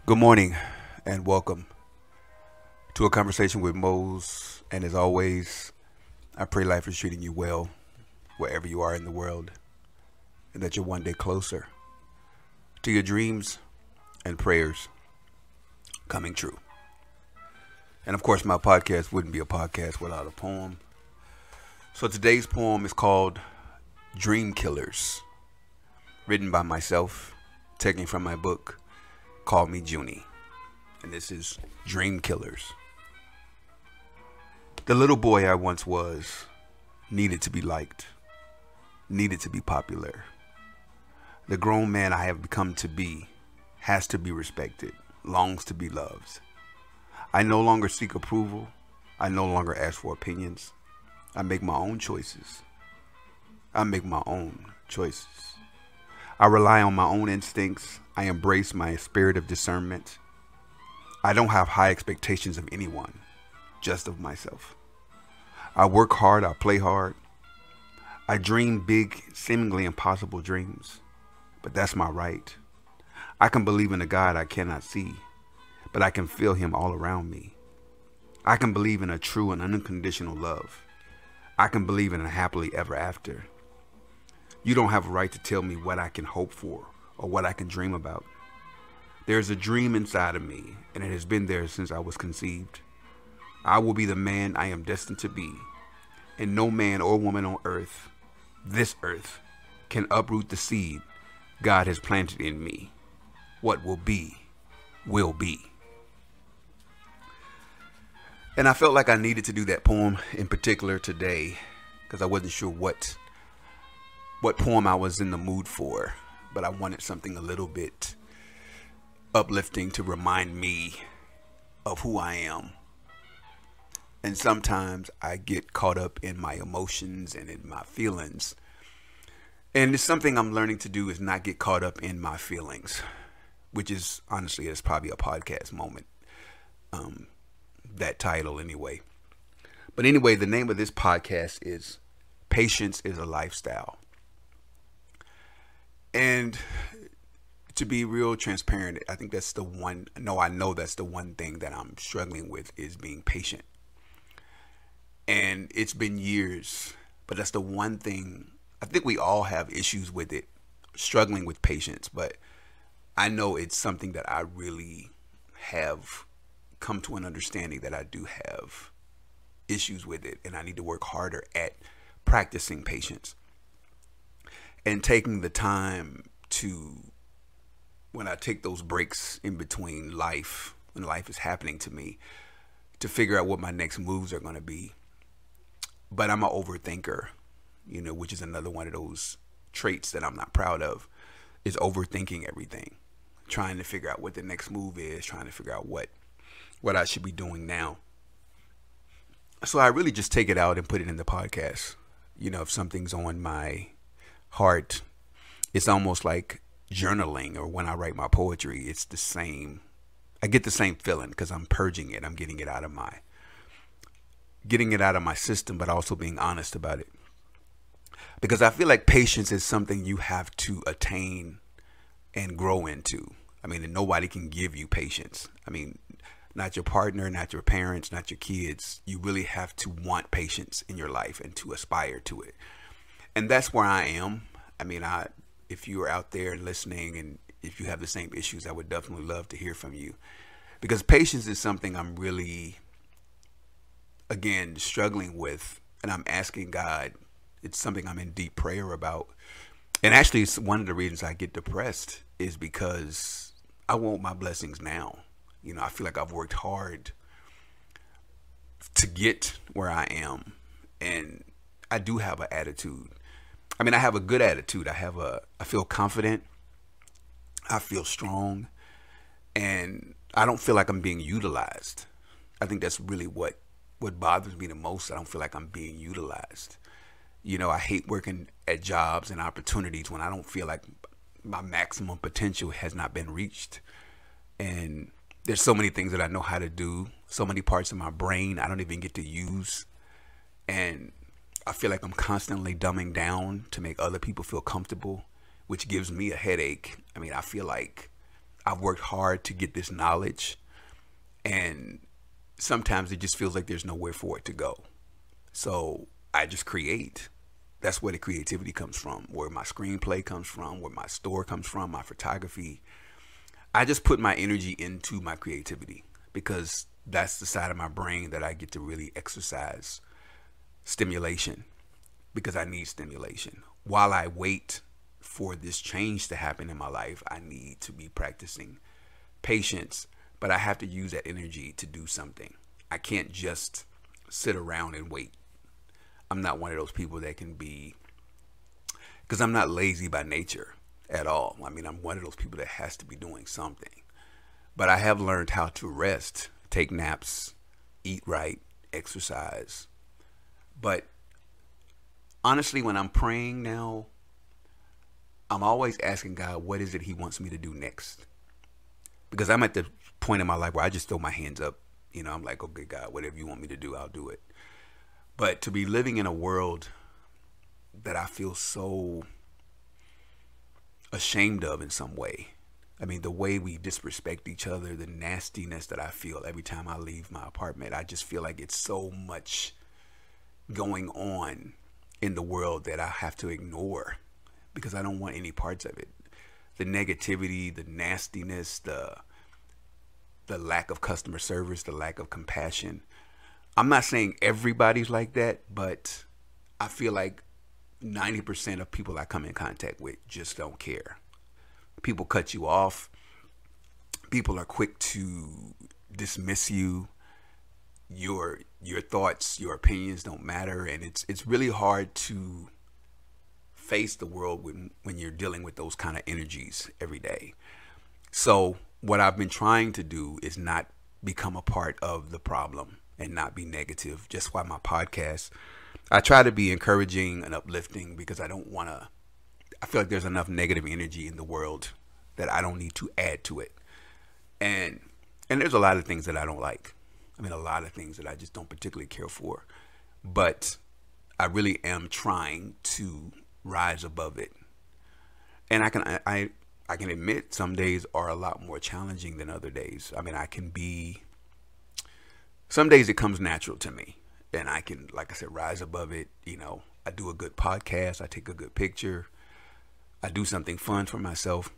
Good morning and welcome to a conversation with Mose. And as always, I pray life is treating you well wherever you are in the world and that you're one day closer to your dreams and prayers coming true. And of course, my podcast wouldn't be a podcast without a poem. So today's poem is called Dream Killers, written by myself, taken from my book, Call Me Junie. And this is Dream Killers. The little boy I once was needed to be liked, needed to be popular. The grown man I have become to be has to be respected, longs to be loved. I no longer seek approval. I no longer ask for opinions. I make my own choices. I make my own choices. I rely on my own instincts. I embrace my spirit of discernment. I don't have high expectations of anyone, just of myself. I work hard, I play hard. I dream big, seemingly impossible dreams, but that's my right. I can believe in a God I cannot see, but I can feel him all around me. I can believe in a true and unconditional love. I can believe in a happily ever after. You don't have a right to tell me what I can hope for or what I can dream about. There's a dream inside of me, and it has been there since I was conceived. I will be the man I am destined to be, and no man or woman on earth, this earth, can uproot the seed God has planted in me. What will be, will be. And I felt like I needed to do that poem in particular today because I wasn't sure what poem I was in the mood for, but I wanted something a little bit uplifting to remind me of who I am. And sometimes I get caught up in my emotions and in my feelings. And it's something I'm learning to do is not get caught up in my feelings, which is honestly, it's probably a podcast moment. That title anyway. But anyway, the name of this podcast is Patience is a Lifestyle. And to be real transparent, I think that's the one, no, I know that's the one thing that I'm struggling with is being patient. And it's been years, but that's the one thing, I think we all have issues with it, struggling with patience, but I know it's something that I really have come to an understanding that I do have issues with it, and I need to work harder at practicing patience and taking the time to, when I take those breaks in between life, when life is happening to me, to figure out what my next moves are going to be. But I'm an overthinker, which is another one of those traits that I'm not proud of, is overthinking everything, trying to figure out what the next move is, trying to figure out what I should be doing now. So I really just take it out and put it in the podcast. If something's on my heart, it's almost like journaling, or when I write my poetry, it's the same. I get the same feeling because I'm purging it. I'm getting it out of my system, but also being honest about it. Because I feel like patience is something you have to attain and grow into. And nobody can give you patience. Not your partner, not your parents, not your kids. You really have to want patience in your life and to aspire to it. And that's where I am. If you are out there listening and if you have the same issues, I would definitely love to hear from you. Because patience is something I'm really, again, struggling with. And I'm asking God. It's something I'm in deep prayer about. And actually, it's one of the reasons I get depressed is because I want my blessings now. I feel like I've worked hard to get where I am. And I do have an attitude. I have a good attitude. I feel confident. I feel strong. And I don't feel like I'm being utilized. I think that's really what bothers me the most. I don't feel like I'm being utilized. I hate working at jobs and opportunities when I don't feel like my maximum potential has not been reached. And there's so many things that I know how to do, so many parts of my brain I don't even get to use. And I feel like I'm constantly dumbing down to make other people feel comfortable, which gives me a headache. I feel like I've worked hard to get this knowledge, and sometimes it just feels like there's nowhere for it to go. So I just create. That's where the creativity comes from, where my screenplay comes from, where my store comes from, my photography. I just put my energy into my creativity because that's the side of my brain that I get to really exercise stimulation, because I need stimulation. While I wait for this change to happen in my life, I need to be practicing patience, but I have to use that energy to do something. I can't just sit around and wait. I'm not one of those people that can be, because I'm not lazy by nature at all. I mean, I'm one of those people that has to be doing something. But I have learned how to rest, take naps, eat right, exercise. But honestly, when I'm praying now, I'm always asking God, what is it he wants me to do next? Because I'm at the point in my life where I just throw my hands up. You know, I'm like, okay, God, whatever you want me to do, I'll do it. But to be living in a world that I feel so ashamed of in some way. I mean, the way we disrespect each other, the nastiness that I feel every time I leave my apartment, I just feel like it's so much going on in the world that I have to ignore because I don't want any parts of it. The negativity, the nastiness, the lack of customer service, the lack of compassion. I'm not saying everybody's like that, but I feel like 90% of people I come in contact with just don't care. People cut you off. People are quick to dismiss you. Your thoughts, your opinions don't matter, and it's really hard to face the world when you're dealing with those kind of energies every day. So what I've been trying to do is not become a part of the problem and not be negative. Just why my podcast, I try to be encouraging and uplifting because I don't want to, I feel like there's enough negative energy in the world that I don't need to add to it. And there's a lot of things that I don't like. I mean, a lot of things that I just don't particularly care for. But I really am trying to rise above it. And I can admit some days are a lot more challenging than other days. I mean, some days it comes natural to me. And I can, like I said, rise above it. You know, I do a good podcast. I take a good picture. I do something fun for myself.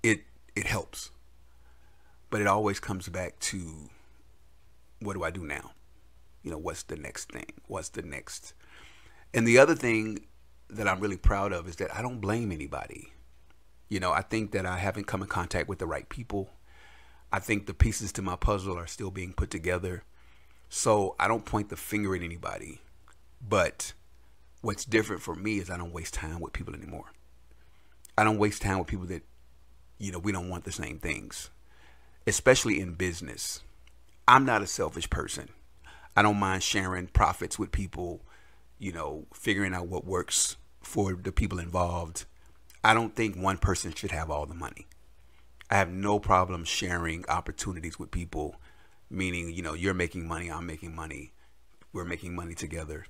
It helps. But it always comes back to, what do I do now? You know, what's the next thing? What's the next? And the other thing that I'm really proud of is that I don't blame anybody. You know, I think that I haven't come in contact with the right people. I think the pieces to my puzzle are still being put together. So I don't point the finger at anybody. But what's different for me is I don't waste time with people anymore. I don't waste time with people that, you know, we don't want the same things, especially in business. I'm not a selfish person. I don't mind sharing profits with people, you know, figuring out what works for the people involved. I don't think one person should have all the money. I have no problem sharing opportunities with people, meaning, you know, you're making money, I'm making money, we're making money together.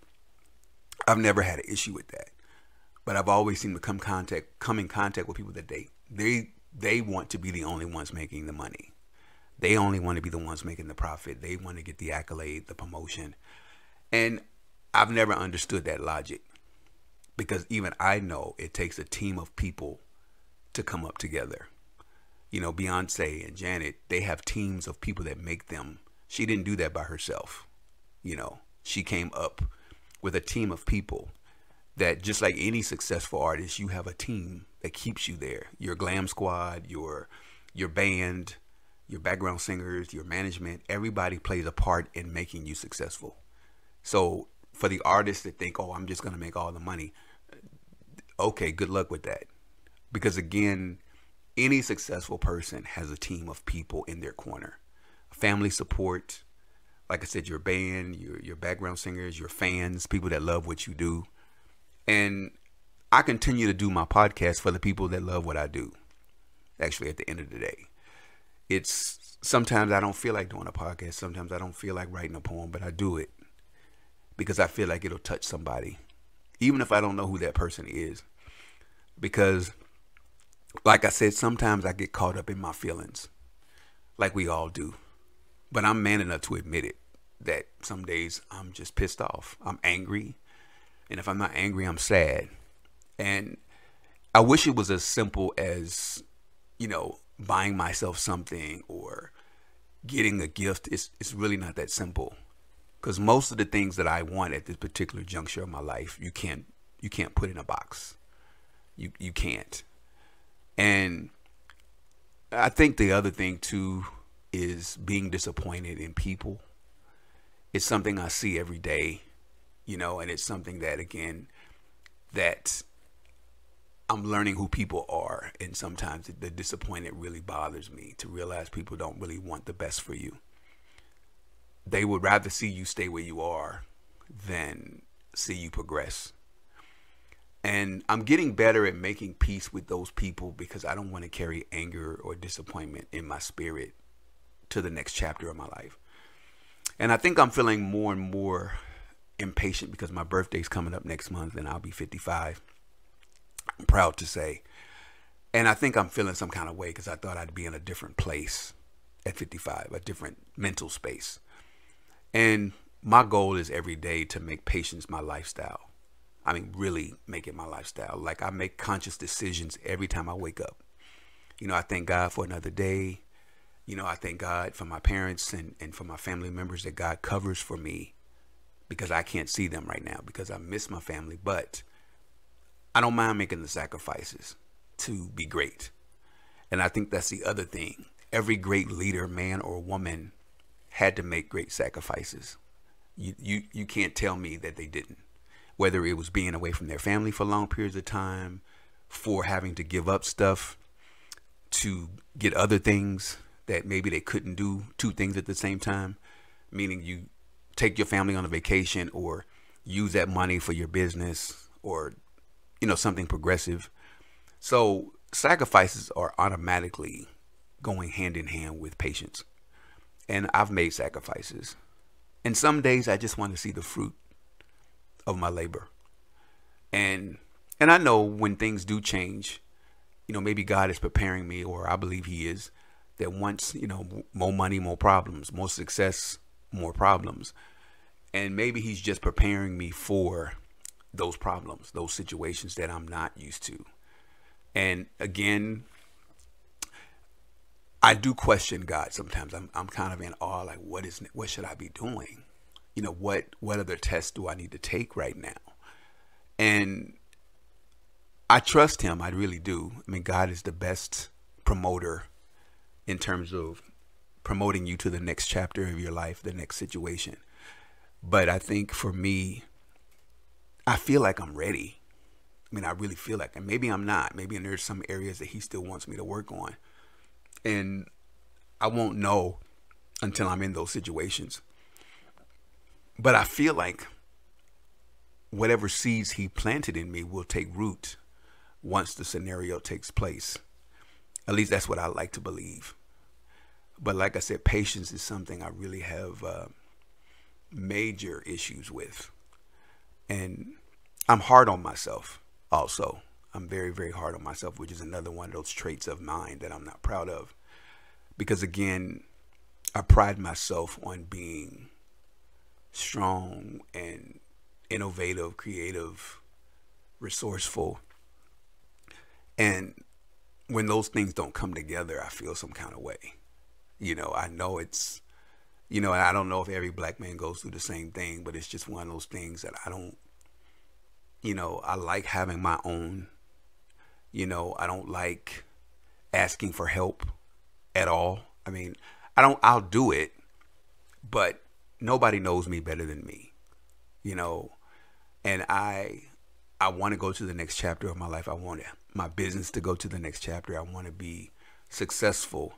I've never had an issue with that. But I've always seemed to come in contact with people that they want to be the only ones making the money. They only want to be the ones making the profit. They want to get the accolade, the promotion. And I've never understood that logic, because even I know it takes a team of people to come up together. You know, Beyonce and Janet, they have teams of people that make them. She didn't do that by herself. You know, she came up with a team of people that, just like any successful artist, you have a team that keeps you there. Your glam squad, your band, your background singers, your management, everybody plays a part in making you successful. So for the artists that think, oh, I'm just going to make all the money, okay, good luck with that. Because again, any successful person has a team of people in their corner. Family support, like I said, your band, your background singers, your fans, people that love what you do. And I continue to do my podcast for the people that love what I do. Actually, at the end of the day, it's sometimes I don't feel like doing a podcast. Sometimes I don't feel like writing a poem, but I do it because I feel like it'll touch somebody, even if I don't know who that person is. Because Like I said, sometimes I get caught up in my feelings, like we all do. But I'm man enough to admit it, that some days I'm just pissed off. I'm angry. And if I'm not angry, I'm sad. And I wish it was as simple as, buying myself something or getting a gift. It's really not that simple. Because most of the things that I want at this particular juncture of my life, you can't put in a box. You can't. And I think the other thing too is being disappointed in people. It's something I see every day, and it's something that, again, that I'm learning who people are. And sometimes the disappointment really bothers me, to realize people don't really want the best for you. They would rather see you stay where you are than see you progress. And I'm getting better at making peace with those people, because I don't want to carry anger or disappointment in my spirit to the next chapter of my life. And I think I'm feeling more and more impatient, because my birthday's coming up next month and I'll be 55. I'm proud to say. And I think I'm feeling some kind of way, because I thought I'd be in a different place at 55, a different mental space. And my goal is every day to make patience my lifestyle. I mean, really make it my lifestyle. Like, I make conscious decisions every time I wake up. I thank God for another day. I thank God for my parents and for my family members that God covers for me, because I can't see them right now, because I miss my family. But I don't mind making the sacrifices to be great. And I think that's the other thing. Every great leader, man or woman, had to make great sacrifices. You can't tell me that they didn't. Whether it was being away from their family for long periods of time, for having to give up stuff to get other things that maybe they couldn't do, two things at the same time, meaning you take your family on a vacation or use that money for your business or, something progressive. So sacrifices are automatically going hand in hand with patience. And I've made sacrifices. And some days I just want to see the fruit of my labor. And I know when things do change, maybe God is preparing me, or I believe he is, that once, more money, more problems, more success, more problems. And maybe he's just preparing me for those problems, those situations that I'm not used to. And again, I do question God sometimes. I'm kind of in awe, like, what should I be doing? What other tests do I need to take right now? And I trust him. I really do. I mean, God is the best promoter in terms of promoting you to the next chapter of your life, the next situation. But I think for me, I feel like I'm ready. I mean, I really feel like, and maybe I'm not. Maybe there's some areas that he still wants me to work on. And I won't know until I'm in those situations. But I feel like whatever seeds he planted in me will take root once the scenario takes place. At least that's what I like to believe. But like I said, patience is something I really have major issues with. And I'm hard on myself also. I'm very, very hard on myself, which is another one of those traits of mine that I'm not proud of. Because again, I pride myself on being strong and innovative, creative, resourceful. And when those things don't come together, I feel some kind of way. I know it's, and I don't know if every black man goes through the same thing, but it's just one of those things that I don't, I like having my own. I don't like asking for help at all. I mean, I'll do it, but nobody knows me better than me, and I want to go to the next chapter of my life. I want my business to go to the next chapter. I want to be successful,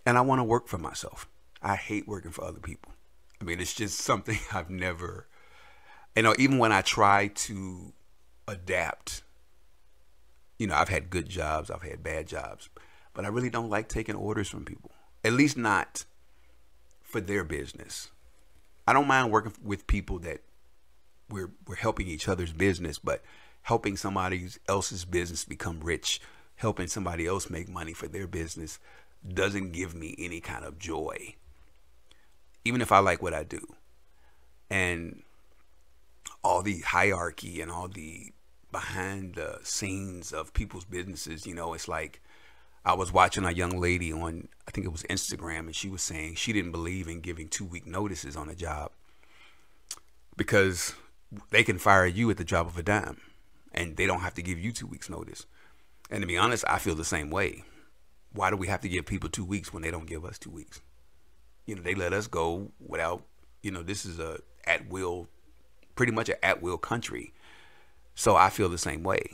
and I want to work for myself. I hate working for other people. I mean, it's just something I've never, even when I try to adapt, I've had good jobs, I've had bad jobs, but I really don't like taking orders from people, at least not for their business. I don't mind working with people that we're helping each other's business, but helping somebody else's business become rich helping somebody else make money for their business doesn't give me any kind of joy, even if I like what I do. And all the hierarchy and all the behind the scenes of people's businesses, it's like I was watching a young lady on, I think it was Instagram, and she was saying she didn't believe in giving 2-week notices on a job because they can fire you at the drop of a dime and they don't have to give you 2 weeks notice. And to be honest, I feel the same way. Why do we have to give people 2 weeks when they don't give us 2 weeks? They let us go without, this is a at will, pretty much an at will country. So I feel the same way.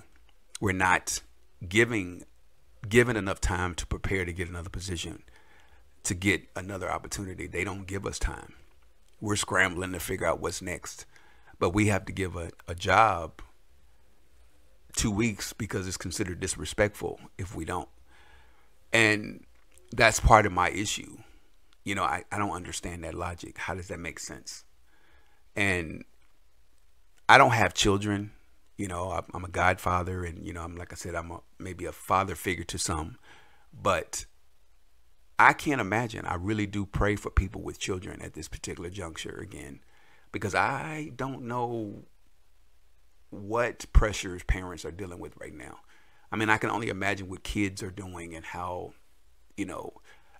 We're not given enough time to prepare to get another position, to get another opportunity. They don't give us time. We're scrambling to figure out what's next. But we have to give a job 2 weeks because it's considered disrespectful if we don't. And that's part of my issue. I don't understand that logic. How does that make sense? And I don't have children. I'm a godfather, and I'm, like I said, I'm maybe a father figure to some, but I can't imagine. I really do pray for people with children at this particular juncture again, because I don't know what pressures parents are dealing with right now. I mean, I can only imagine what kids are doing and how,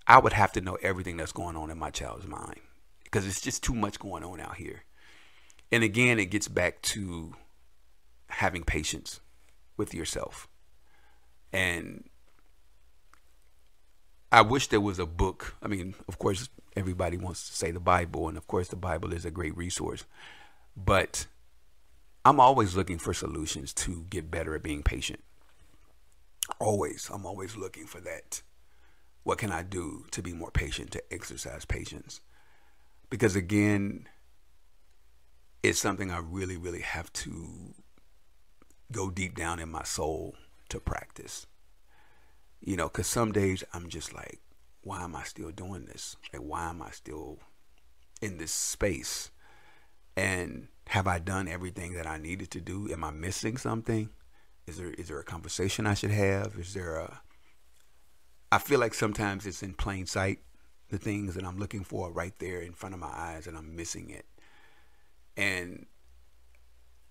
I would have to know everything that's going on in my child's mind because it's just too much going on out here. And again, it gets back to having patience with yourself. And I wish there was a book. I mean, of course, everybody wants to say the Bible, and of course the Bible is a great resource, but I'm always looking for solutions to get better at being patient. I'm always looking for that. What can I do to be more patient, to exercise patience? Because again, it's something I really, really have to go deep down in my soul to practice. Because some days I'm just like, why am I still doing this? Like, why am I still in this space? And have I done everything that I needed to do? Am I missing something? Is there a conversation I should have? I feel like sometimes it's in plain sight, the things that I'm looking for right there in front of my eyes, and I'm missing it. And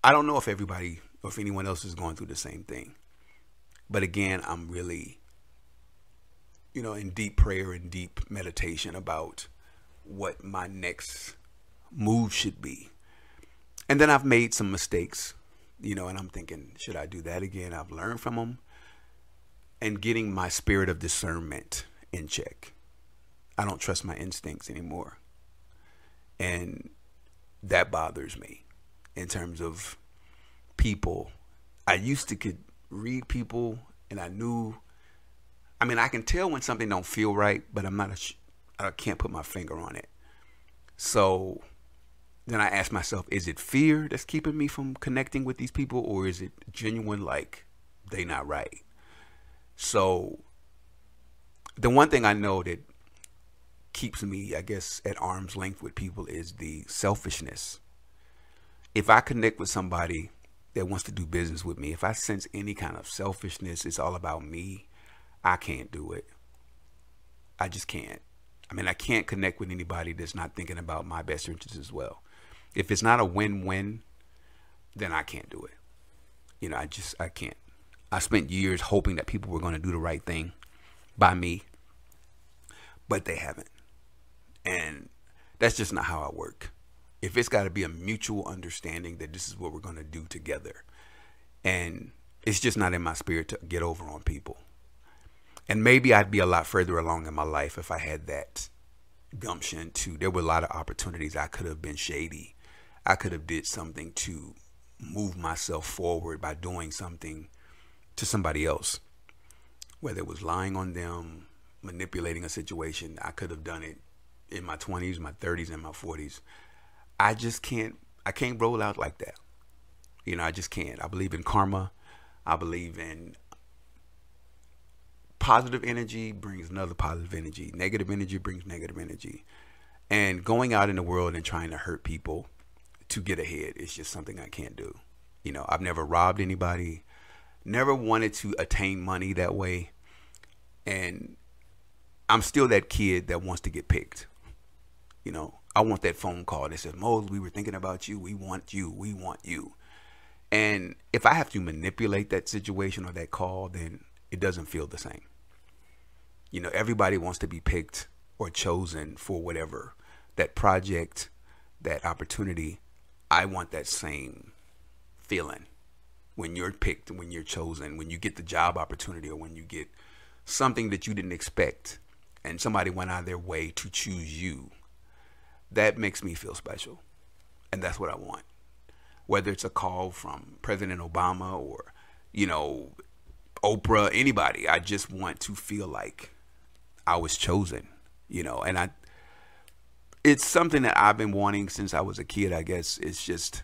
I don't know if everybody or if anyone else is going through the same thing. But again, I'm really, in deep prayer and deep meditation about what my next move should be. And then I've made some mistakes, and I'm thinking, should I do that again? I've learned from them. And getting my spirit of discernment in check. I don't trust my instincts anymore. And that bothers me in terms of people. I used to could read people, and I can tell when something don't feel right, but I can't put my finger on it. So then I ask myself, is it fear that's keeping me from connecting with these people, or is it genuine, like they not right? So the one thing I know that keeps me, I guess, at arm's length with people is the selfishness. If I connect with somebody that wants to do business with me, if I sense any kind of selfishness, it's all about me, I can't do it. I just can't. I can't connect with anybody that's not thinking about my best interests as well. If it's not a win-win, then I can't do it. I can't. I spent years hoping that people were going to do the right thing by me, but they haven't. And that's just not how I work. If it's got to be a mutual understanding that this is what we're going to do together, and it's just not in my spirit to get over on people. And maybe I'd be a lot further along in my life if I had that gumption there were a lot of opportunities. I could have been shady. I could have did something to move myself forward by doing something to somebody else, whether it was lying on them, manipulating a situation. I could have done it in my 20s, my 30s, and my 40s. I can't roll out like that. I just can't. I believe in karma. I believe in positive energy brings another positive energy. Negative energy brings negative energy. And going out in the world and trying to hurt people to get ahead is just something I can't do. I've never robbed anybody, Never wanted to attain money that way. And I'm still that kid that wants to get picked. You know, I want that phone call that says, Mose, we were thinking about you. We want you. We want you. And if I have to manipulate that situation or that call, then it doesn't feel the same. You know, everybody wants to be picked or chosen for whatever, that project, that opportunity. I want that same feeling when you're picked, when you're chosen, when you get the job opportunity, or when you get something that you didn't expect and somebody went out of their way to choose you. That makes me feel special. And that's what I want. Whether it's a call from President Obama or, you know, Oprah, anybody, I just want to feel like I was chosen, you know. And it's something that I've been wanting since I was a kid, I guess. It's just,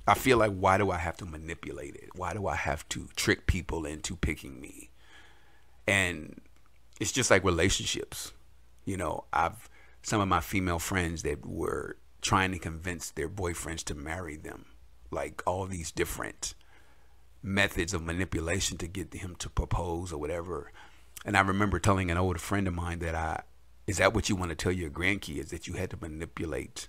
I feel like, why do I have to manipulate it? Why do I have to trick people into picking me? And it's just like relationships. You know, some of my female friends that were trying to convince their boyfriends to marry them, like all these different methods of manipulation to get him to propose or whatever. And I remember telling an older friend of mine that is that what you want to tell your grandkids, that you had to manipulate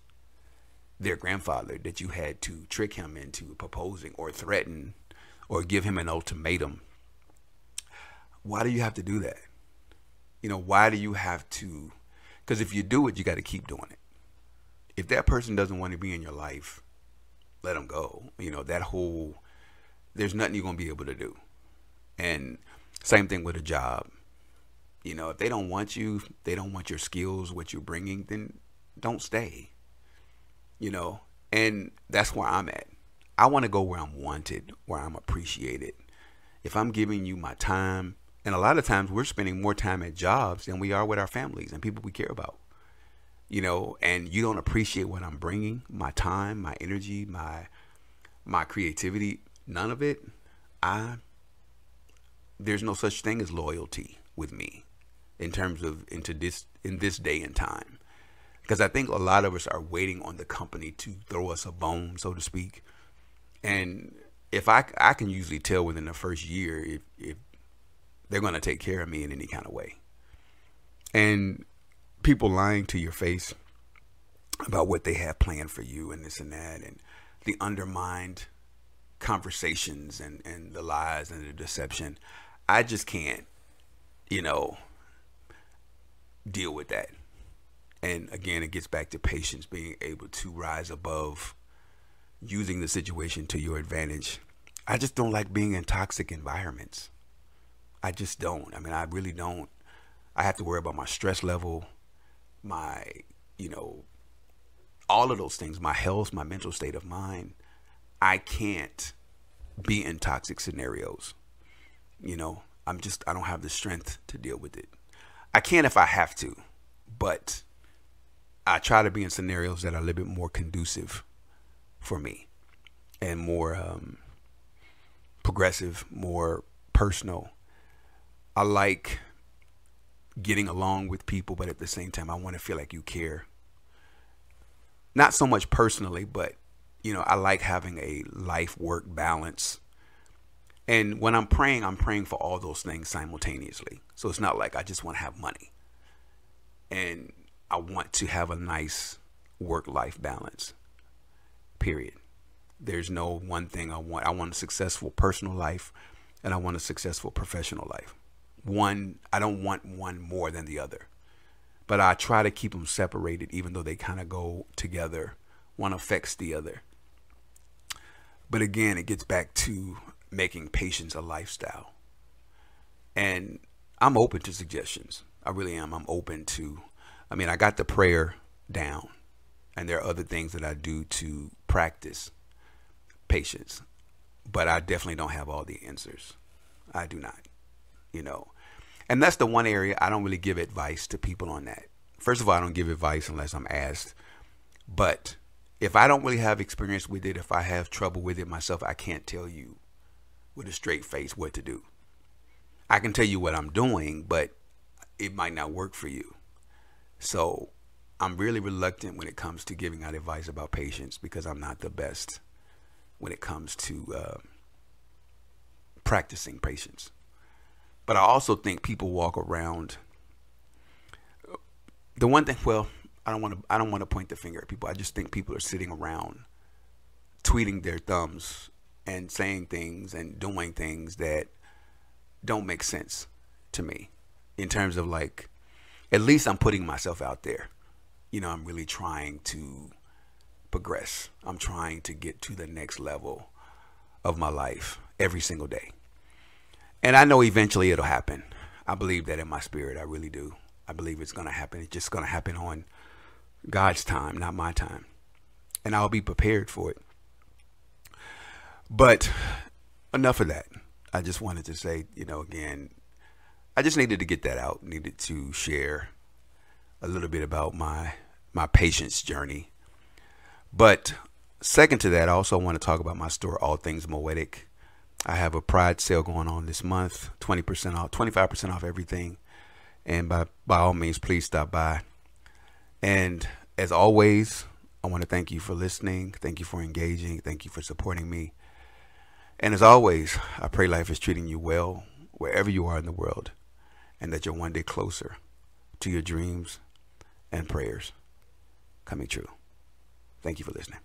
their grandfather, that you had to trick him into proposing or threaten or give him an ultimatum? Why do you have to do that? You know, why do you have to? Because if you do it, you got to keep doing it. If that person doesn't want to be in your life, let them go. You know, there's nothing you're going to be able to do. And same thing with a job. You know, if they don't want you, they don't want your skills, what you're bringing, then don't stay. You know, and that's where I'm at. I want to go where I'm wanted, where I'm appreciated. If I'm giving you my time, and a lot of times we're spending more time at jobs than we are with our families and people we care about. You know, and you don't appreciate what I'm bringing, my time, my energy, my creativity, none of it. There's no such thing as loyalty with me in terms of in this day and time. Because I think a lot of us are waiting on the company to throw us a bone, so to speak. And if I can usually tell within the first year if they're going to take care of me in any kind of way. And people lying to your face about what they have planned for you and this and that, and the undermined conversations and the lies and the deception. I just can't, you know, deal with that. And again, it gets back to patience, being able to rise above using the situation to your advantage. I just don't like being in toxic environments. I just don't. I mean, I really don't. I have to worry about my stress level, my, you know, all of those things, my health, my mental state of mind. I can't be in toxic scenarios. You know, I don't have the strength to deal with it. I can if I have to, but I try to be in scenarios that are a little bit more conducive for me and more progressive, more personal. I like getting along with people, but at the same time, I want to feel like you care. Not so much personally, but, you know, I like having a life-work balance. And when I'm praying for all those things simultaneously. So it's not like I just want to have money. And I want to have a nice work-life balance, period. There's no one thing I want. I want a successful personal life, and I want a successful professional life. I don't want one more than the other. But I try to keep them separated, even though they kind of go together. One affects the other. But again, it gets back to making patience a lifestyle. And I'm open to suggestions. I really am. I'm open to, I got the prayer down. And there are other things that I do to practice patience. But I definitely don't have all the answers. I do not, you know. And that's the one area I don't really give advice to people on that. First of all, I don't give advice unless I'm asked. But if I don't really have experience with it, if I have trouble with it myself, I can't tell you with a straight face what to do. I can tell you what I'm doing, but it might not work for you. So I'm really reluctant when it comes to giving out advice about patience, because I'm not the best when it comes to practicing patience. But I also think people walk around. The one thing, well, I don't want to point the finger at people. I just think people are sitting around tweeting their thumbs and saying things and doing things that don't make sense to me, in terms of, like, at least I'm putting myself out there. I'm really trying to progress. I'm trying to get to the next level of my life every single day. And I know eventually it'll happen. I believe that in my spirit. I really do. I believe it's going to happen. It's just going to happen on God's time, not my time. And I'll be prepared for it. But enough of that. I just wanted to say, again, I just needed to get that out. Needed to share a little bit about my patience journey. But second to that, I also want to talk about my store, All Things Moetic. I have a Pride sale going on this month, 20% off, 25% off everything. And by all means, please stop by. And as always, I want to thank you for listening. Thank you for engaging. Thank you for supporting me. And as always, I pray life is treating you well wherever you are in the world, and that you're one day closer to your dreams and prayers coming true. Thank you for listening.